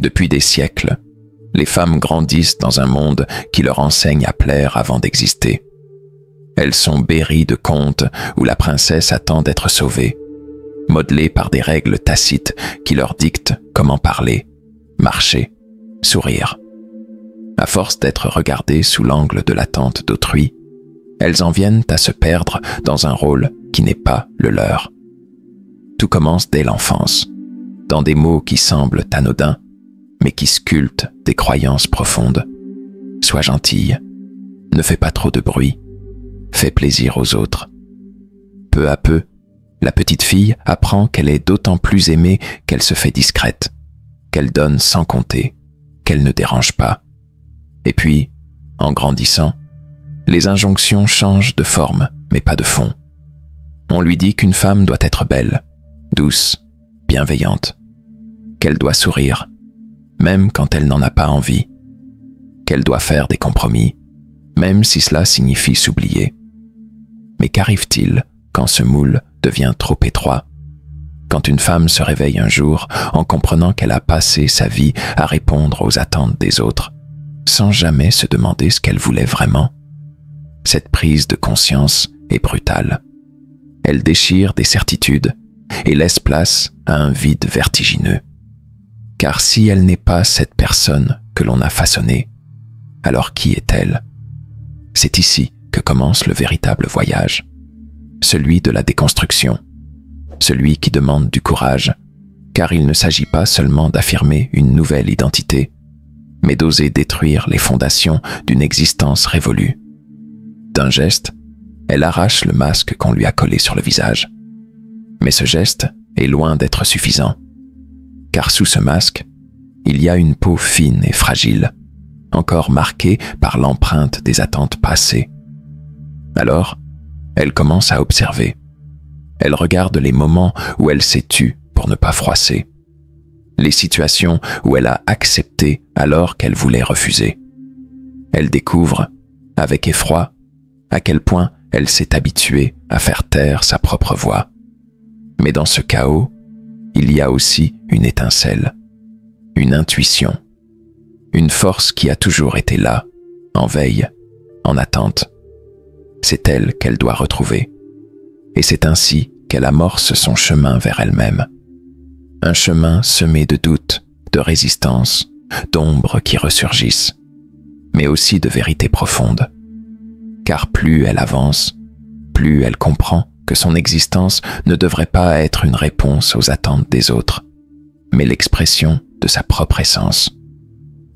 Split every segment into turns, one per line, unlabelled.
Depuis des siècles, les femmes grandissent dans un monde qui leur enseigne à plaire avant d'exister. Elles sont berries de contes où la princesse attend d'être sauvée, modelées par des règles tacites qui leur dictent comment parler, marcher, sourire. À force d'être regardées sous l'angle de l'attente d'autrui, elles en viennent à se perdre dans un rôle qui n'est pas le leur. Tout commence dès l'enfance, dans des mots qui semblent anodins, mais qui sculptent des croyances profondes. Sois gentille, ne fais pas trop de bruit, fais plaisir aux autres. Peu à peu, la petite fille apprend qu'elle est d'autant plus aimée qu'elle se fait discrète, qu'elle donne sans compter, qu'elle ne dérange pas. Et puis, en grandissant, les injonctions changent de forme, mais pas de fond. On lui dit qu'une femme doit être belle, douce, bienveillante, qu'elle doit sourire, même quand elle n'en a pas envie, qu'elle doit faire des compromis, même si cela signifie s'oublier. Mais qu'arrive-t-il quand ce moule devient trop étroit? Quand une femme se réveille un jour en comprenant qu'elle a passé sa vie à répondre aux attentes des autres, sans jamais se demander ce qu'elle voulait vraiment? Cette prise de conscience est brutale. Elle déchire des certitudes et laisse place à un vide vertigineux. Car si elle n'est pas cette personne que l'on a façonnée, alors qui est-elle? C'est ici que commence le véritable voyage, celui de la déconstruction, celui qui demande du courage, car il ne s'agit pas seulement d'affirmer une nouvelle identité, mais d'oser détruire les fondations d'une existence révolue. D'un geste, elle arrache le masque qu'on lui a collé sur le visage. Mais ce geste est loin d'être suffisant, car sous ce masque, il y a une peau fine et fragile, encore marquée par l'empreinte des attentes passées. Alors, elle commence à observer. Elle regarde les moments où elle s'est tue pour ne pas froisser, les situations où elle a accepté alors qu'elle voulait refuser. Elle découvre, avec effroi, à quel point elle s'est habituée à faire taire sa propre voix. Mais dans ce chaos, il y a aussi une étincelle, une intuition, une force qui a toujours été là, en veille, en attente. C'est elle qu'elle doit retrouver. Et c'est ainsi qu'elle amorce son chemin vers elle-même. Un chemin semé de doutes, de résistance, d'ombres qui ressurgissent, mais aussi de vérités profondes. Car plus elle avance, plus elle comprend que son existence ne devrait pas être une réponse aux attentes des autres, mais l'expression de sa propre essence.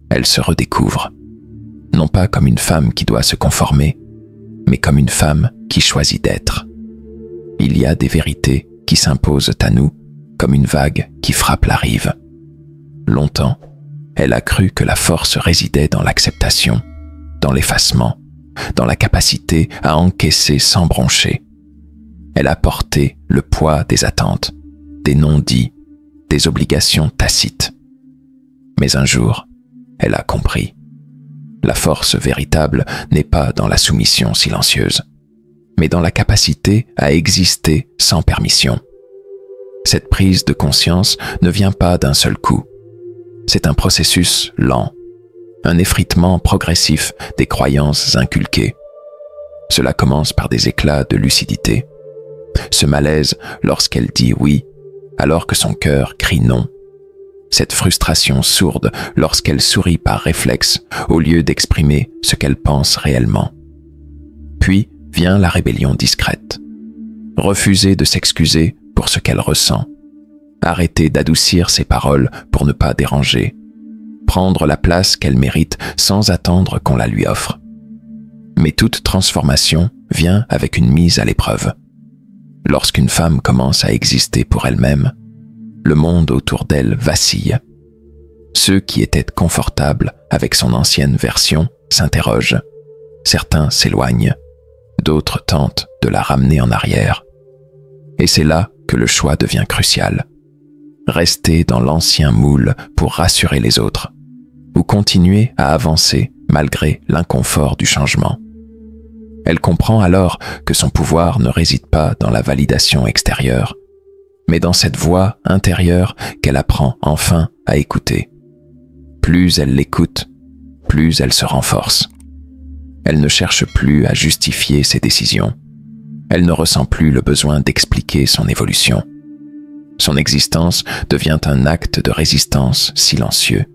Elle se redécouvre, non pas comme une femme qui doit se conformer, mais comme une femme qui choisit d'être. Il y a des vérités qui s'imposent à nous comme une vague qui frappe la rive. Longtemps, elle a cru que la force résidait dans l'acceptation, dans l'effacement, dans la capacité à encaisser sans broncher. Elle a porté le poids des attentes, des non-dits, des obligations tacites. Mais un jour, elle a compris. La force véritable n'est pas dans la soumission silencieuse, mais dans la capacité à exister sans permission. Cette prise de conscience ne vient pas d'un seul coup. C'est un processus lent, un effritement progressif des croyances inculquées. Cela commence par des éclats de lucidité. Ce malaise lorsqu'elle dit oui, alors que son cœur crie non. Cette frustration sourde lorsqu'elle sourit par réflexe au lieu d'exprimer ce qu'elle pense réellement. Puis vient la rébellion discrète. Refuser de s'excuser pour ce qu'elle ressent. Arrêter d'adoucir ses paroles pour ne pas déranger. Prendre la place qu'elle mérite sans attendre qu'on la lui offre. Mais toute transformation vient avec une mise à l'épreuve. Lorsqu'une femme commence à exister pour elle-même, le monde autour d'elle vacille. Ceux qui étaient confortables avec son ancienne version s'interrogent. Certains s'éloignent, d'autres tentent de la ramener en arrière. Et c'est là que le choix devient crucial. Rester dans l'ancien moule pour rassurer les autres, ou continuer à avancer malgré l'inconfort du changement. Elle comprend alors que son pouvoir ne réside pas dans la validation extérieure, mais dans cette voix intérieure qu'elle apprend enfin à écouter. Plus elle l'écoute, plus elle se renforce. Elle ne cherche plus à justifier ses décisions. Elle ne ressent plus le besoin d'expliquer son évolution. Son existence devient un acte de résistance silencieux,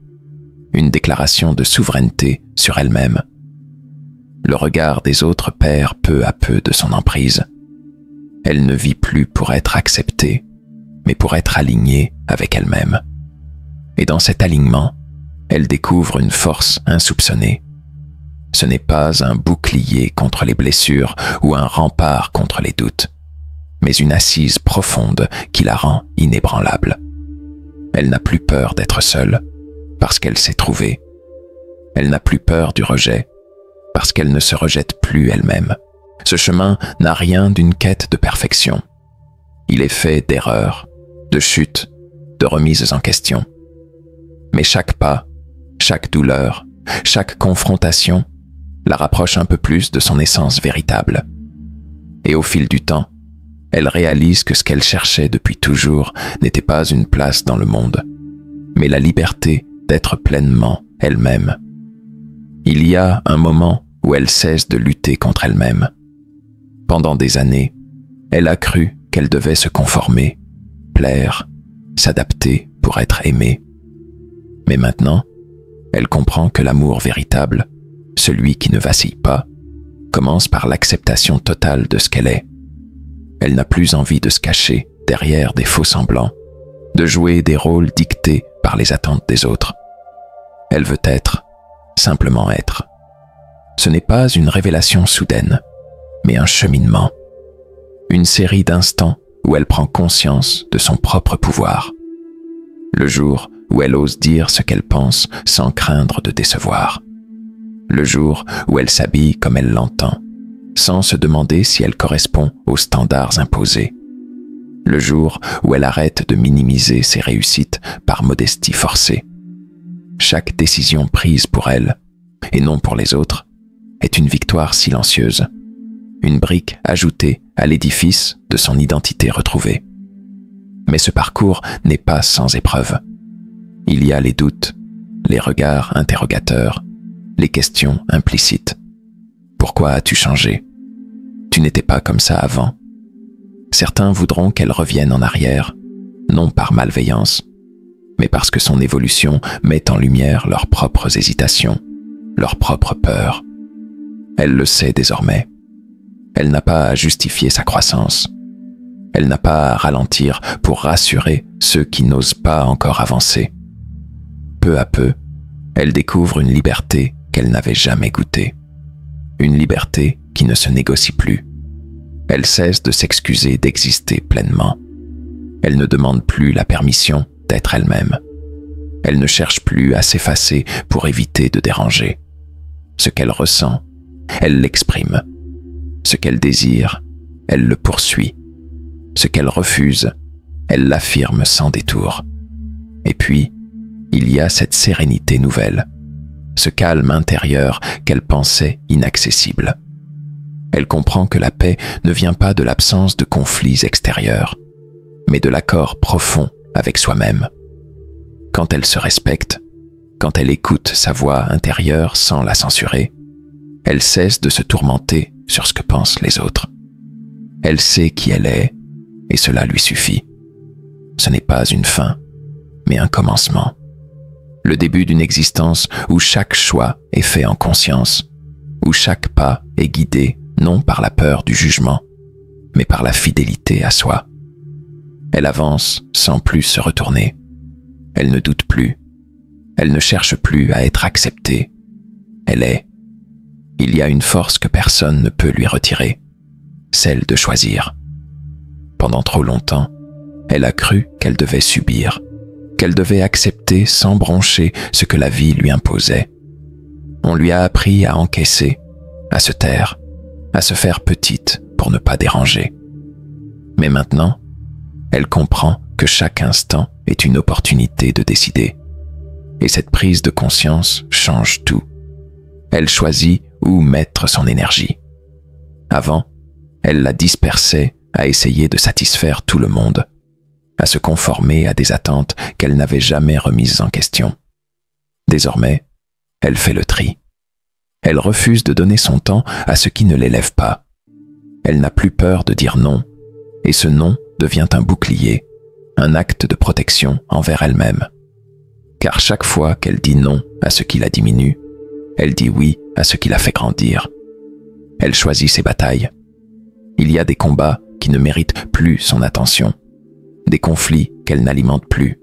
une déclaration de souveraineté sur elle-même. Le regard des autres perd peu à peu de son emprise. Elle ne vit plus pour être acceptée, mais pour être alignée avec elle-même. Et dans cet alignement, elle découvre une force insoupçonnée. Ce n'est pas un bouclier contre les blessures ou un rempart contre les doutes, mais une assise profonde qui la rend inébranlable. Elle n'a plus peur d'être seule, parce qu'elle s'est trouvée. Elle n'a plus peur du rejet, parce qu'elle ne se rejette plus elle-même. Ce chemin n'a rien d'une quête de perfection. Il est fait d'erreurs, de chutes, de remises en question. Mais chaque pas, chaque douleur, chaque confrontation la rapproche un peu plus de son essence véritable. Et au fil du temps, elle réalise que ce qu'elle cherchait depuis toujours n'était pas une place dans le monde, mais la liberté d'être pleinement elle-même. Il y a un moment où elle cesse de lutter contre elle-même. Pendant des années, elle a cru qu'elle devait se conformer, plaire, s'adapter pour être aimée. Mais maintenant, elle comprend que l'amour véritable, celui qui ne vacille pas, commence par l'acceptation totale de ce qu'elle est. Elle n'a plus envie de se cacher derrière des faux semblants, de jouer des rôles dictés par les attentes des autres. Elle veut être, simplement être. Ce n'est pas une révélation soudaine, mais un cheminement. Une série d'instants où elle prend conscience de son propre pouvoir. Le jour où elle ose dire ce qu'elle pense sans craindre de décevoir. Le jour où elle s'habille comme elle l'entend, sans se demander si elle correspond aux standards imposés. Le jour où elle arrête de minimiser ses réussites par modestie forcée. Chaque décision prise pour elle, et non pour les autres, est une victoire silencieuse, une brique ajoutée à l'édifice de son identité retrouvée. Mais ce parcours n'est pas sans épreuve. Il y a les doutes, les regards interrogateurs, les questions implicites. Pourquoi as-tu changé? Tu n'étais pas comme ça avant. Certains voudront qu'elle revienne en arrière, non par malveillance, mais parce que son évolution met en lumière leurs propres hésitations, leurs propres peurs. Elle le sait désormais. Elle n'a pas à justifier sa croissance. Elle n'a pas à ralentir pour rassurer ceux qui n'osent pas encore avancer. Peu à peu, elle découvre une liberté qu'elle n'avait jamais goûtée. Une liberté qui ne se négocie plus. Elle cesse de s'excuser d'exister pleinement. Elle ne demande plus la permission d'être elle-même. Elle ne cherche plus à s'effacer pour éviter de déranger. Ce qu'elle ressent, elle l'exprime. Ce qu'elle désire, elle le poursuit. Ce qu'elle refuse, elle l'affirme sans détour. Et puis, il y a cette sérénité nouvelle, ce calme intérieur qu'elle pensait inaccessible. Elle comprend que la paix ne vient pas de l'absence de conflits extérieurs, mais de l'accord profond avec soi-même. Quand elle se respecte, quand elle écoute sa voix intérieure sans la censurer, elle cesse de se tourmenter sur ce que pensent les autres. Elle sait qui elle est, et cela lui suffit. Ce n'est pas une fin, mais un commencement. Le début d'une existence où chaque choix est fait en conscience, où chaque pas est guidé non par la peur du jugement, mais par la fidélité à soi. Elle avance sans plus se retourner. Elle ne doute plus. Elle ne cherche plus à être acceptée. Elle est. Il y a une force que personne ne peut lui retirer, celle de choisir. Pendant trop longtemps, elle a cru qu'elle devait subir, qu'elle devait accepter sans broncher ce que la vie lui imposait. On lui a appris à encaisser, à se taire, à se faire petite pour ne pas déranger. Mais maintenant, elle comprend que chaque instant est une opportunité de décider. Et cette prise de conscience change tout. Elle choisit où mettre son énergie. Avant, elle la dispersait à essayer de satisfaire tout le monde, à se conformer à des attentes qu'elle n'avait jamais remises en question. Désormais, elle fait le tri. Elle refuse de donner son temps à ce qui ne l'élève pas. Elle n'a plus peur de dire non, et ce non devient un bouclier, un acte de protection envers elle-même. Car chaque fois qu'elle dit non à ce qui la diminue, elle dit oui à ce qui la fait grandir. Elle choisit ses batailles. Il y a des combats qui ne méritent plus son attention, des conflits qu'elle n'alimente plus.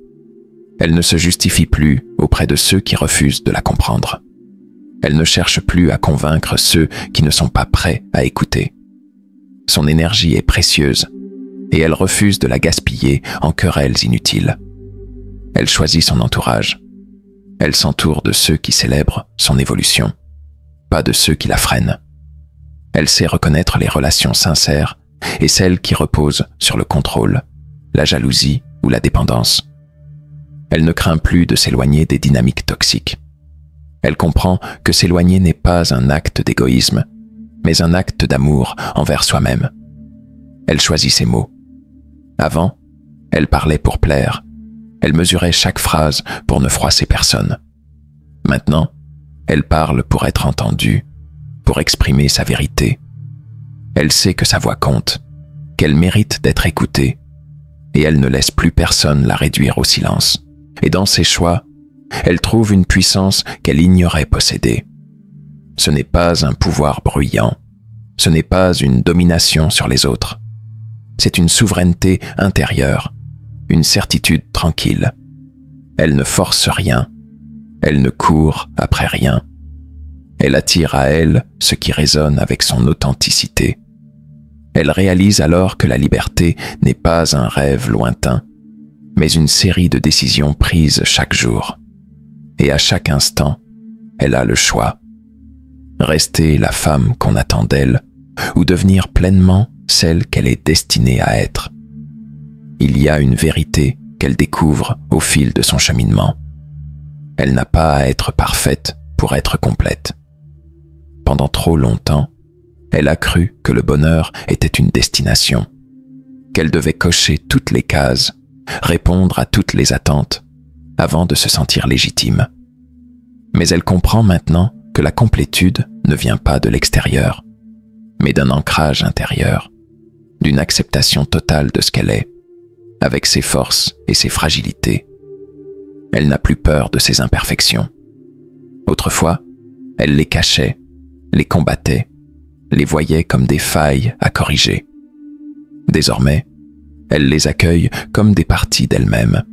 Elle ne se justifie plus auprès de ceux qui refusent de la comprendre. Elle ne cherche plus à convaincre ceux qui ne sont pas prêts à écouter. Son énergie est précieuse et elle refuse de la gaspiller en querelles inutiles. Elle choisit son entourage. Elle s'entoure de ceux qui célèbrent son évolution, pas de ceux qui la freinent. Elle sait reconnaître les relations sincères et celles qui reposent sur le contrôle, la jalousie ou la dépendance. Elle ne craint plus de s'éloigner des dynamiques toxiques. Elle comprend que s'éloigner n'est pas un acte d'égoïsme, mais un acte d'amour envers soi-même. Elle choisit ses mots. Avant, elle parlait pour plaire. Elle mesurait chaque phrase pour ne froisser personne. Maintenant, elle parle pour être entendue, pour exprimer sa vérité. Elle sait que sa voix compte, qu'elle mérite d'être écoutée, et elle ne laisse plus personne la réduire au silence. Et dans ses choix, elle trouve une puissance qu'elle ignorait posséder. Ce n'est pas un pouvoir bruyant, ce n'est pas une domination sur les autres. C'est une souveraineté intérieure, une certitude tranquille. Elle ne force rien, elle ne court après rien. Elle attire à elle ce qui résonne avec son authenticité. Elle réalise alors que la liberté n'est pas un rêve lointain, mais une série de décisions prises chaque jour. Et à chaque instant, elle a le choix. Rester la femme qu'on attend d'elle, ou devenir pleinement celle qu'elle est destinée à être. Il y a une vérité qu'elle découvre au fil de son cheminement. Elle n'a pas à être parfaite pour être complète. Pendant trop longtemps, elle a cru que le bonheur était une destination, qu'elle devait cocher toutes les cases, répondre à toutes les attentes, avant de se sentir légitime. Mais elle comprend maintenant que la complétude ne vient pas de l'extérieur, mais d'un ancrage intérieur, d'une acceptation totale de ce qu'elle est, avec ses forces et ses fragilités. Elle n'a plus peur de ses imperfections. Autrefois, elle les cachait, les combattait, les voyait comme des failles à corriger. Désormais, elle les accueille comme des parties d'elle-même,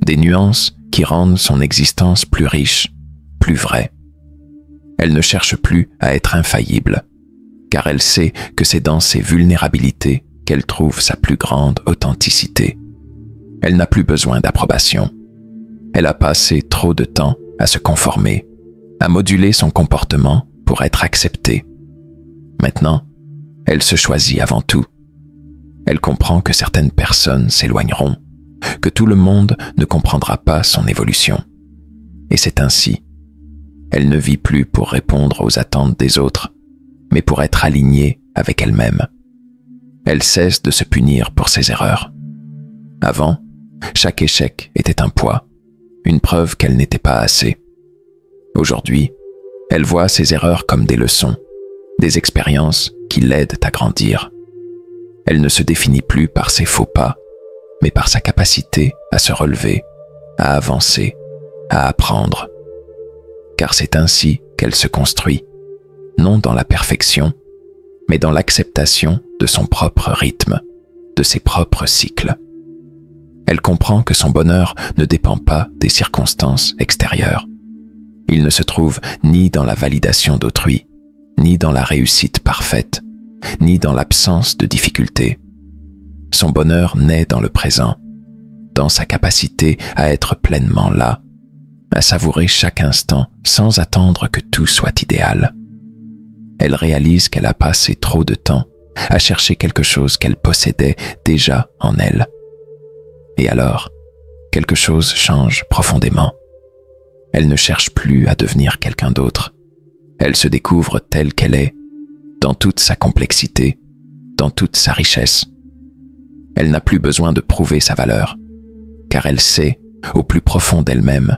des nuances qui rendent son existence plus riche, plus vraie. Elle ne cherche plus à être infaillible, car elle sait que c'est dans ses vulnérabilités qu'elle trouve sa plus grande authenticité. Elle n'a plus besoin d'approbation. Elle a passé trop de temps à se conformer, à moduler son comportement pour être acceptée. Maintenant, elle se choisit avant tout. Elle comprend que certaines personnes s'éloigneront, que tout le monde ne comprendra pas son évolution. Et c'est ainsi. Elle ne vit plus pour répondre aux attentes des autres, mais pour être alignée avec elle-même. Elle cesse de se punir pour ses erreurs. Avant, chaque échec était un poids, une preuve qu'elle n'était pas assez. Aujourd'hui, elle voit ses erreurs comme des leçons, des expériences qui l'aident à grandir. Elle ne se définit plus par ses faux pas, mais par sa capacité à se relever, à avancer, à apprendre. Car c'est ainsi qu'elle se construit, non dans la perfection, mais dans l'acceptation de son propre rythme, de ses propres cycles. Elle comprend que son bonheur ne dépend pas des circonstances extérieures. Il ne se trouve ni dans la validation d'autrui, ni dans la réussite parfaite, ni dans l'absence de difficultés. Son bonheur naît dans le présent, dans sa capacité à être pleinement là, à savourer chaque instant sans attendre que tout soit idéal. Elle réalise qu'elle a passé trop de temps à chercher quelque chose qu'elle possédait déjà en elle. Et alors, quelque chose change profondément. Elle ne cherche plus à devenir quelqu'un d'autre. Elle se découvre telle qu'elle est, dans toute sa complexité, dans toute sa richesse. Elle n'a plus besoin de prouver sa valeur, car elle sait, au plus profond d'elle-même,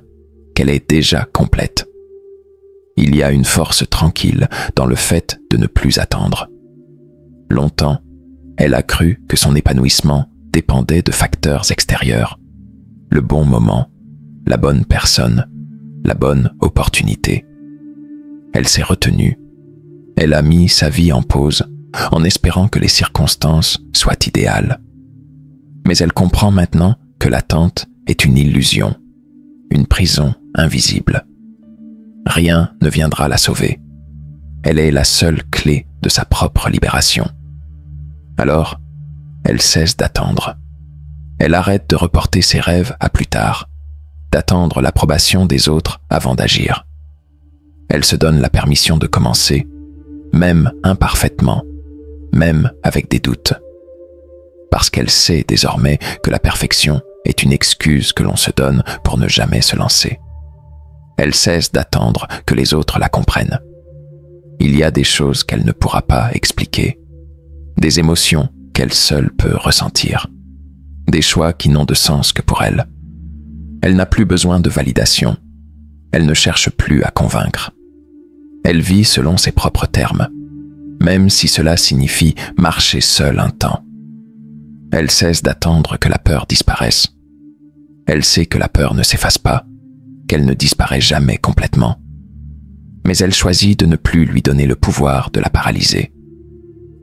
qu'elle est déjà complète. Il y a une force tranquille dans le fait de ne plus attendre. Longtemps, elle a cru que son épanouissement dépendait de facteurs extérieurs. Le bon moment, la bonne personne, la bonne opportunité. Elle s'est retenue. Elle a mis sa vie en pause en espérant que les circonstances soient idéales. Mais elle comprend maintenant que l'attente est une illusion, une prison invisible. Rien ne viendra la sauver. Elle est la seule clé de sa propre libération. Alors, elle cesse d'attendre. Elle arrête de reporter ses rêves à plus tard, d'attendre l'approbation des autres avant d'agir. Elle se donne la permission de commencer, même imparfaitement, même avec des doutes. Parce qu'elle sait désormais que la perfection est une excuse que l'on se donne pour ne jamais se lancer. Elle cesse d'attendre que les autres la comprennent. Il y a des choses qu'elle ne pourra pas expliquer, des émotions qu'elle seule peut ressentir, des choix qui n'ont de sens que pour elle. Elle n'a plus besoin de validation. Elle ne cherche plus à convaincre. Elle vit selon ses propres termes, même si cela signifie marcher seule un temps. Elle cesse d'attendre que la peur disparaisse. Elle sait que la peur ne s'efface pas, qu'elle ne disparaît jamais complètement. Mais elle choisit de ne plus lui donner le pouvoir de la paralyser.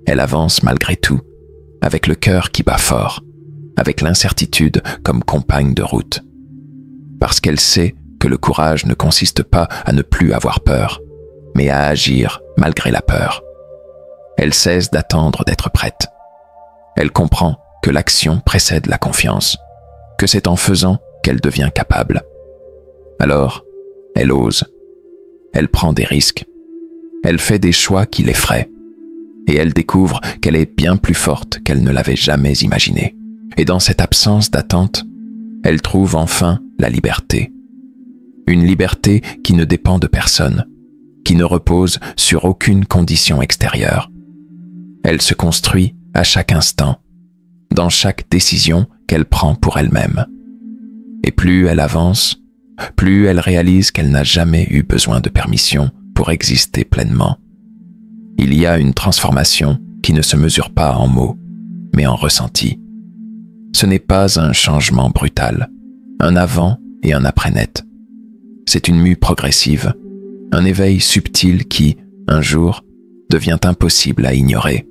Elle avance malgré tout, avec le cœur qui bat fort, avec l'incertitude comme compagne de route. Parce qu'elle sait que le courage ne consiste pas à ne plus avoir peur, mais à agir malgré la peur. Elle cesse d'attendre d'être prête. Elle comprend que l'action précède la confiance, que c'est en faisant qu'elle devient capable. Alors, elle ose. Elle prend des risques. Elle fait des choix qui l'effraient. Et elle découvre qu'elle est bien plus forte qu'elle ne l'avait jamais imaginé. Et dans cette absence d'attente, elle trouve enfin la liberté. Une liberté qui ne dépend de personne, qui ne repose sur aucune condition extérieure. Elle se construit à chaque instant, dans chaque décision qu'elle prend pour elle-même. Et plus elle avance, plus elle réalise qu'elle n'a jamais eu besoin de permission pour exister pleinement. Il y a une transformation qui ne se mesure pas en mots, mais en ressenti. Ce n'est pas un changement brutal, un avant et un après net. C'est une mue progressive, un éveil subtil qui, un jour, devient impossible à ignorer.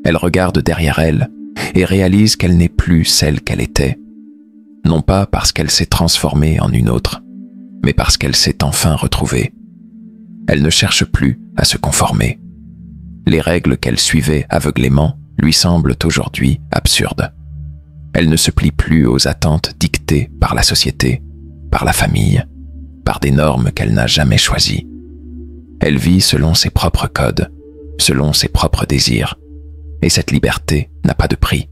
Elle regarde derrière elle et réalise qu'elle n'est plus celle qu'elle était. Non pas parce qu'elle s'est transformée en une autre, mais parce qu'elle s'est enfin retrouvée. Elle ne cherche plus à se conformer. Les règles qu'elle suivait aveuglément lui semblent aujourd'hui absurdes. Elle ne se plie plus aux attentes dictées par la société, par la famille, par des normes qu'elle n'a jamais choisies. Elle vit selon ses propres codes, selon ses propres désirs, et cette liberté n'a pas de prix.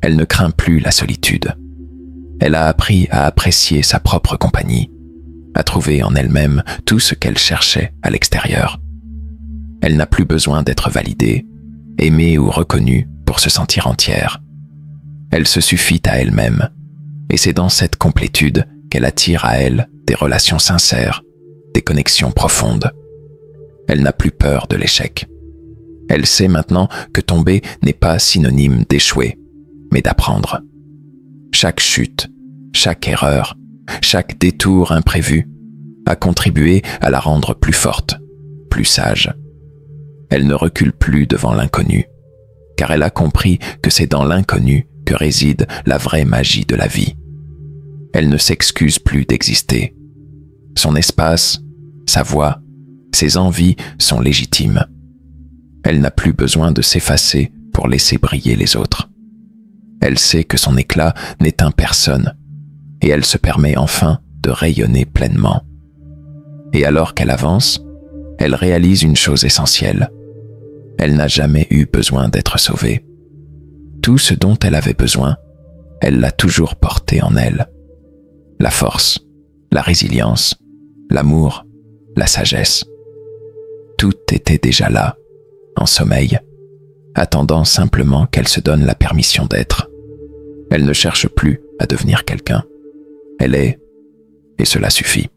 Elle ne craint plus la solitude. Elle a appris à apprécier sa propre compagnie, à trouver en elle-même tout ce qu'elle cherchait à l'extérieur. Elle n'a plus besoin d'être validée, aimée ou reconnue pour se sentir entière. Elle se suffit à elle-même, et c'est dans cette complétude qu'elle attire à elle des relations sincères, des connexions profondes. Elle n'a plus peur de l'échec. Elle sait maintenant que tomber n'est pas synonyme d'échouer, mais d'apprendre. Chaque chute, chaque erreur, chaque détour imprévu a contribué à la rendre plus forte, plus sage. Elle ne recule plus devant l'inconnu, car elle a compris que c'est dans l'inconnu que réside la vraie magie de la vie. Elle ne s'excuse plus d'exister. Son espace, sa voix, ses envies sont légitimes. Elle n'a plus besoin de s'effacer pour laisser briller les autres. Elle sait que son éclat n'éteint personne, et elle se permet enfin de rayonner pleinement. Et alors qu'elle avance, elle réalise une chose essentielle. Elle n'a jamais eu besoin d'être sauvée. Tout ce dont elle avait besoin, elle l'a toujours porté en elle. La force, la résilience, l'amour, la sagesse. Tout était déjà là, en sommeil, attendant simplement qu'elle se donne la permission d'être. Elle ne cherche plus à devenir quelqu'un. Elle est, et cela suffit.